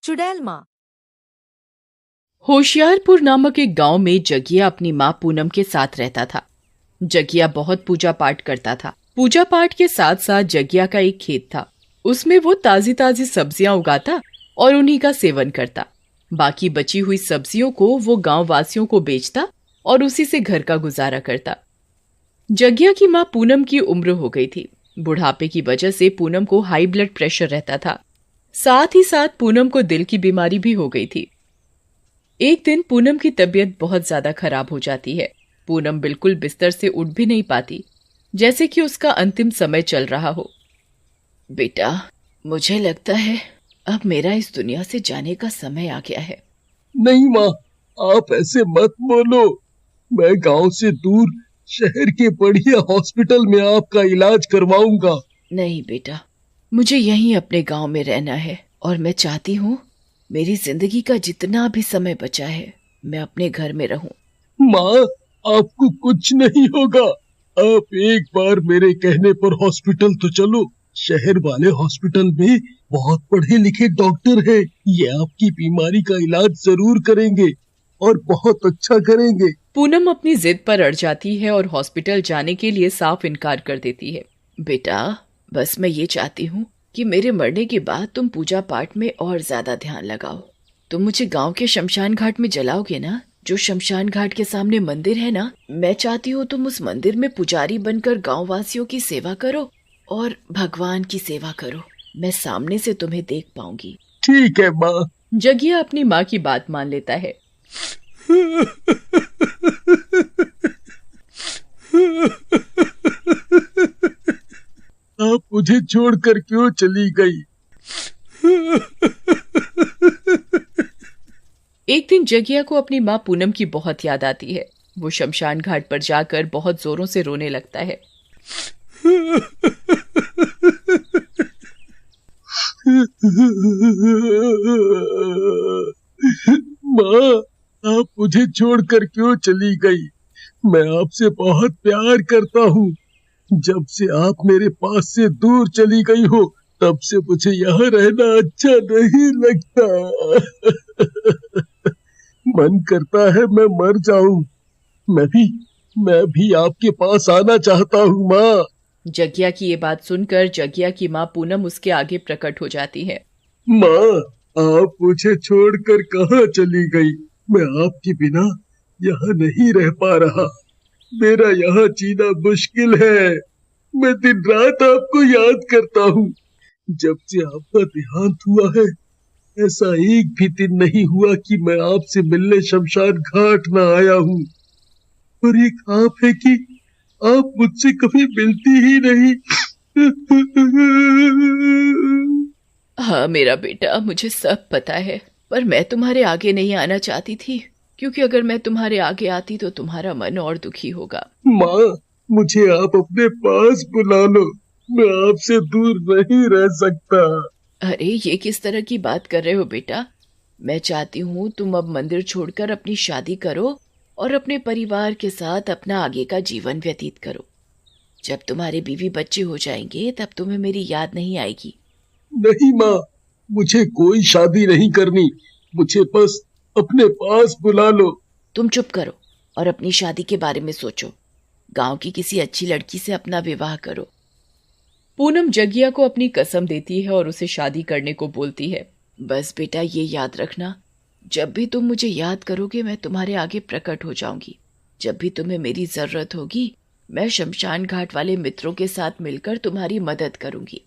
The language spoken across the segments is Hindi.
चुड़ैल माँ। होशियारपुर नामक एक गांव में जगिया अपनी माँ पूनम के साथ रहता था। जगिया बहुत पूजा पाठ करता था। पूजा पाठ के साथ साथ जगिया का एक खेत था। उसमें वो ताजी ताजी सब्जियां उगाता और उन्हीं का सेवन करता। बाकी बची हुई सब्जियों को वो गांव वासियों को बेचता और उसी से घर का गुजारा करता। जगिया की माँ पूनम की उम्र हो गई थी। बुढ़ापे की वजह से पूनम को हाई ब्लड प्रेशर रहता था। साथ ही साथ पूनम को दिल की बीमारी भी हो गई थी। एक दिन पूनम की तबीयत बहुत ज्यादा खराब हो जाती है। पूनम बिल्कुल बिस्तर से उठ भी नहीं पाती, जैसे कि उसका अंतिम समय चल रहा हो। बेटा, मुझे लगता है अब मेरा इस दुनिया से जाने का समय आ गया है। नहीं माँ, आप ऐसे मत बोलो। मैं गांव से दूर शहर के बढ़िया हॉस्पिटल में आपका इलाज करवाऊंगा। नहीं बेटा, मुझे यहीं अपने गांव में रहना है और मैं चाहती हूँ मेरी जिंदगी का जितना भी समय बचा है मैं अपने घर में रहूं। माँ, आपको कुछ नहीं होगा। आप एक बार मेरे कहने पर हॉस्पिटल तो चलो। शहर वाले हॉस्पिटल में बहुत पढ़े लिखे डॉक्टर हैं। ये आपकी बीमारी का इलाज जरूर करेंगे और बहुत अच्छा करेंगे। पूनम अपनी जिद पर अड़ जाती है और हॉस्पिटल जाने के लिए साफ इनकार कर देती है। बेटा, बस मैं ये चाहती हूँ कि मेरे मरने के बाद तुम पूजा पाठ में और ज्यादा ध्यान लगाओ। तुम मुझे गांव के शमशान घाट में जलाओगे ना? जो शमशान घाट के सामने मंदिर है ना, मैं चाहती हूँ तुम उस मंदिर में पुजारी बनकर गांव वासियों की सेवा करो और भगवान की सेवा करो। मैं सामने से तुम्हें देख पाऊंगी। ठीक है माँ। जगिया अपनी माँ की बात मान लेता है। आप मुझे छोड़कर क्यों चली गई? एक दिन जगिया को अपनी माँ पूनम की बहुत याद आती है। वो शमशान घाट पर जाकर बहुत जोरों से रोने लगता है। माँ, आप मुझे छोड़कर क्यों चली गई? मैं आपसे बहुत प्यार करता हूँ। जब से आप मेरे पास से दूर चली गई हो, तब से मुझे यहाँ रहना अच्छा नहीं लगता। मन करता है मैं मर जाऊं। मैं भी आपके पास आना चाहता हूँ माँ। जगिया की ये बात सुनकर जगिया की माँ पूनम उसके आगे प्रकट हो जाती है। माँ, आप मुझे छोड़कर कहाँ चली गई? मैं आपके बिना यहाँ नहीं रह पा रहा। मेरा यहाँ जीना मुश्किल है। मैं दिन रात आपको याद करता हूँ। जब से आपका देहांत हुआ है, ऐसा एक भी दिन नहीं हुआ कि मैं आपसे मिलने शमशान घाट ना आया हूँ। और एक आप है कि आप मुझसे कभी मिलती ही नहीं। हाँ मेरा बेटा, मुझे सब पता है, पर मैं तुम्हारे आगे नहीं आना चाहती थी, क्योंकि अगर मैं तुम्हारे आगे आती तो तुम्हारा मन और दुखी होगा। माँ, मुझे आप अपने पास बुला लो। मैं आपसे दूर नहीं रह सकता। अरे ये किस तरह की बात कर रहे हो बेटा? मैं चाहती हूँ तुम अब मंदिर छोड़कर अपनी शादी करो और अपने परिवार के साथ अपना आगे का जीवन व्यतीत करो। जब तुम्हारे बीवी बच्चे हो जाएंगे तब तुम्हें मेरी याद नहीं आएगी। नहीं माँ, मुझे कोई शादी नहीं करनी। मुझे बस अपने पास बुला लो। तुम चुप करो और अपनी शादी के बारे में सोचो। गांव की किसी अच्छी लड़की से अपना विवाह करो। पूनम जगिया को अपनी कसम देती है और उसे शादी करने को बोलती है। बस बेटा ये याद रखना, जब भी तुम मुझे याद करोगे मैं तुम्हारे आगे प्रकट हो जाऊंगी। जब भी तुम्हें मेरी जरूरत होगी मैं शमशान घाट वाले मित्रों के साथ मिलकर तुम्हारी मदद करूंगी।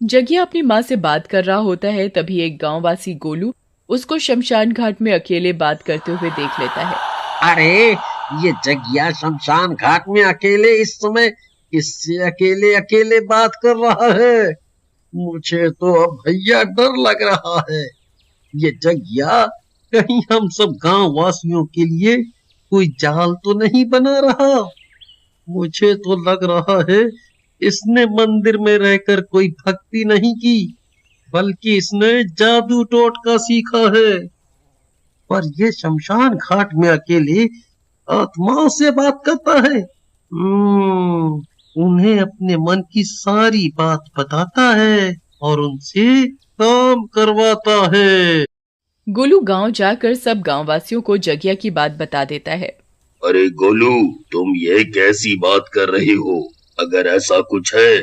जगिया अपनी माँ से बात कर रहा होता है, तभी एक गांववासी गोलू उसको शमशान घाट में अकेले बात करते हुए देख लेता है। अरे, ये जगिया शमशान घाट में अकेले इस समय किससे अकेले अकेले बात कर रहा है? मुझे तो अब भैया डर लग रहा है। ये जगिया कहीं हम सब गांव वासियों के लिए कोई जाल तो नहीं बना रहा? मुझे तो लग रहा है इसने मंदिर में रहकर कोई भक्ति नहीं की, बल्कि इसने जादू टोटका सीखा है। पर ये शमशान घाट में अकेले आत्माओं से बात करता है। उन्हें अपने मन की सारी बात बताता है और उनसे काम करवाता है। गोलू गांव जाकर सब गांववासियों को जगिया की बात बता देता है। अरे गोलू, तुम ये कैसी बात कर रहे हो? अगर ऐसा कुछ है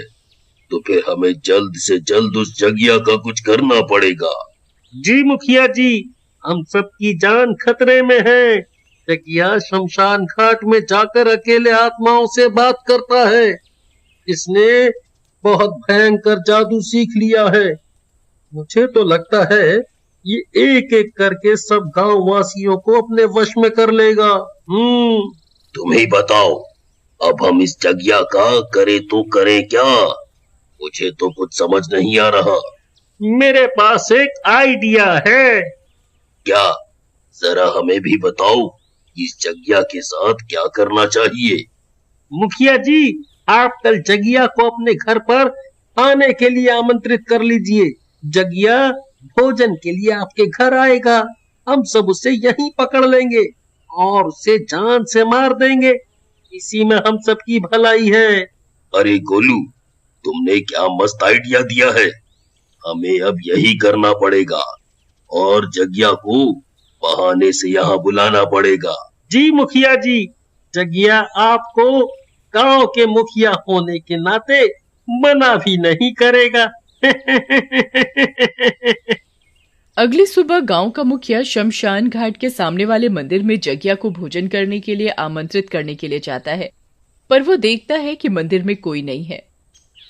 तो फिर हमें जल्द से जल्द उस जगिया का कुछ करना पड़ेगा। जी मुखिया जी, हम सबकी जान खतरे में है। जगिया शमशान घाट में जाकर अकेले आत्माओं से बात करता है। इसने बहुत भयंकर जादू सीख लिया है। मुझे तो लगता है ये एक एक करके सब गांव वासियों को अपने वश में कर लेगा। तुम ही बताओ, अब हम इस जगिया का करे तो करें क्या? मुझे तो कुछ समझ नहीं आ रहा। मेरे पास एक आइडिया है। क्या? जरा हमें भी बताओ, इस जगिया के साथ क्या करना चाहिए? मुखिया जी, आप कल जगिया को अपने घर पर आने के लिए आमंत्रित कर लीजिए। जगिया भोजन के लिए आपके घर आएगा। हम सब उसे यहीं पकड़ लेंगे और उसे जान से मार देंगे। इसी में हम सबकी भलाई है। अरे गोलू, तुमने क्या मस्त आइडिया दिया है। हमें अब यही करना पड़ेगा और जगिया को बहाने से यहाँ बुलाना पड़ेगा। जी मुखिया जी, जगिया आपको गांव के मुखिया होने के नाते मना भी नहीं करेगा। अगली सुबह गांव का मुखिया शमशान घाट के सामने वाले मंदिर में जगिया को भोजन करने के लिए आमंत्रित करने के लिए जाता है, पर वो देखता है कि मंदिर में कोई नहीं है।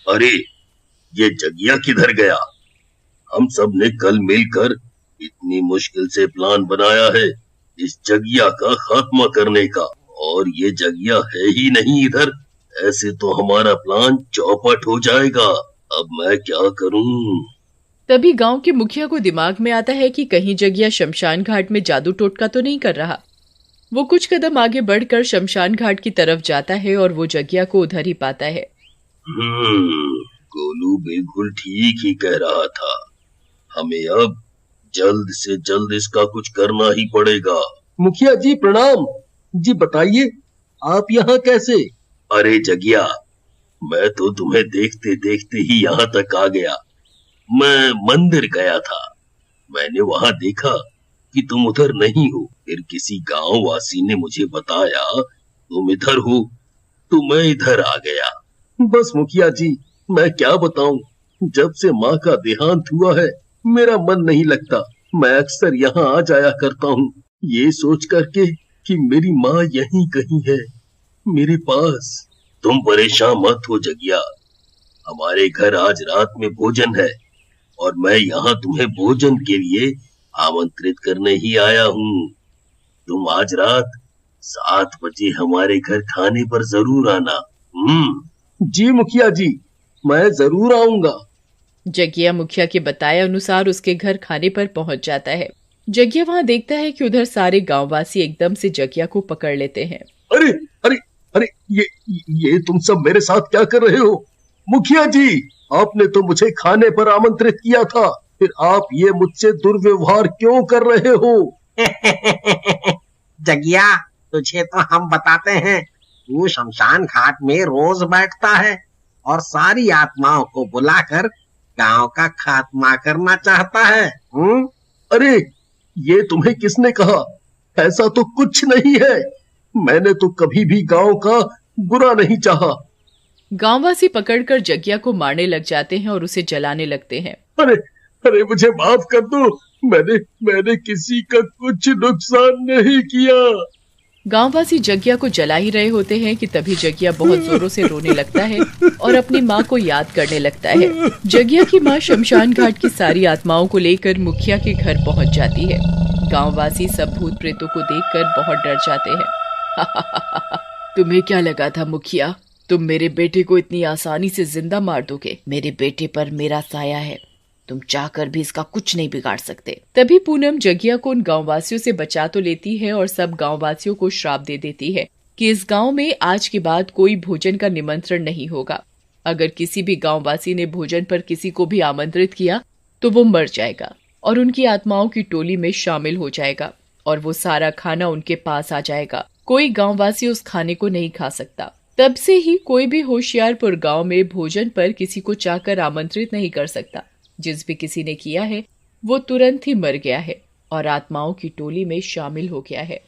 अरे, ये जगिया किधर गया? हम सब ने कल मिलकर इतनी मुश्किल से प्लान बनाया है इस जगिया का खात्मा करने का, और ये जगिया है ही नहीं इधर। ऐसे तो हमारा प्लान चौपट हो जाएगा। अब मैं क्या करूं? तभी गांव के मुखिया को दिमाग में आता है कि कहीं जगिया शमशान घाट में जादू टोटका तो नहीं कर रहा। वो कुछ कदम आगे बढ़कर शमशान घाट की तरफ जाता है और वो जगिया को उधर ही पाता है। गोलू बिल्कुल ठीक ही कह रहा था। हमें अब जल्द से जल्द इसका कुछ करना ही पड़ेगा। मुखिया जी प्रणाम। जी बताइए, आप यहाँ कैसे? अरे जगिया, मैं तो तुम्हें देखते देखते ही यहाँ तक आ गया। मैं मंदिर गया था। मैंने वहां देखा कि तुम उधर नहीं हो। फिर किसी गांव वासी ने मुझे बताया तुम इधर हो, तो मैं इधर आ गया। बस मुखिया जी, मैं क्या बताऊं, जब से माँ का देहांत हुआ है मेरा मन नहीं लगता। मैं अक्सर यहाँ आ जाया करता हूँ, ये सोच करके कि मेरी माँ यहीं कहीं है, मेरे पास। तुम परेशान मत हो जगिया, हमारे घर आज रात में भोजन है और मैं यहाँ तुम्हें भोजन के लिए आमंत्रित करने ही आया हूँ। तुम आज रात 7 बजे हमारे घर खाने पर जरूर आना। जी मुखिया जी, मैं जरूर आऊंगा। जगिया मुखिया के बताए अनुसार उसके घर खाने पर पहुंच जाता है। जगिया वहां देखता है कि उधर सारे गांववासी एकदम से जगिया को पकड़ लेते हैं। अरे अरे अरे, ये तुम सब मेरे साथ क्या कर रहे हो? मुखिया जी, आपने तो मुझे खाने पर आमंत्रित किया था, फिर आप ये मुझसे दुर्व्यवहार क्यों कर रहे हो? जगिया, तुझे तो हम बताते हैं। तू शमशान घाट में रोज बैठता है और सारी आत्माओं को बुलाकर गांव का खात्मा करना चाहता है। अरे, ये तुम्हें किसने कहा? ऐसा तो कुछ नहीं है। मैंने तो कभी भी गांव का बुरा नहीं चाहा। गांववासी पकड़कर जगिया को मारने लग जाते हैं और उसे जलाने लगते हैं। अरे अरे, मुझे माफ कर दो। मैंने किसी का कुछ नुकसान नहीं किया। गांववासी जगिया को जला ही रहे होते हैं कि तभी जगिया बहुत जोरों से रोने लगता है और अपनी माँ को याद करने लगता है। जगिया की माँ शमशान घाट की सारी आत्माओं को लेकर मुखिया के घर पहुँच जाती है। गांववासी सब भूत प्रेतों को देखकर बहुत डर जाते हैं। तुम्हें क्या लगा था मुखिया, तुम मेरे बेटे को इतनी आसानी से जिंदा मार दोगे? मेरे बेटे पर मेरा साया है, तुम चाहकर भी इसका कुछ नहीं बिगाड़ सकते। तभी पूनम जगिया को उन गांववासियों से बचा तो लेती है और सब गांववासियों को श्राप दे देती है कि इस गांव में आज के बाद कोई भोजन का निमंत्रण नहीं होगा। अगर किसी भी गांववासी ने भोजन पर किसी को भी आमंत्रित किया तो वो मर जाएगा और उनकी आत्माओं की टोली में शामिल हो जाएगा और वो सारा खाना उनके पास आ जाएगा। कोई गांववासी उस खाने को नहीं खा सकता। तब से ही कोई भी होशियारपुर गांव में भोजन पर किसी को चाहकर आमंत्रित नहीं कर सकता। जिस भी किसी ने किया है वो तुरंत ही मर गया है। और आत्माओं की टोली में शामिल हो गया है।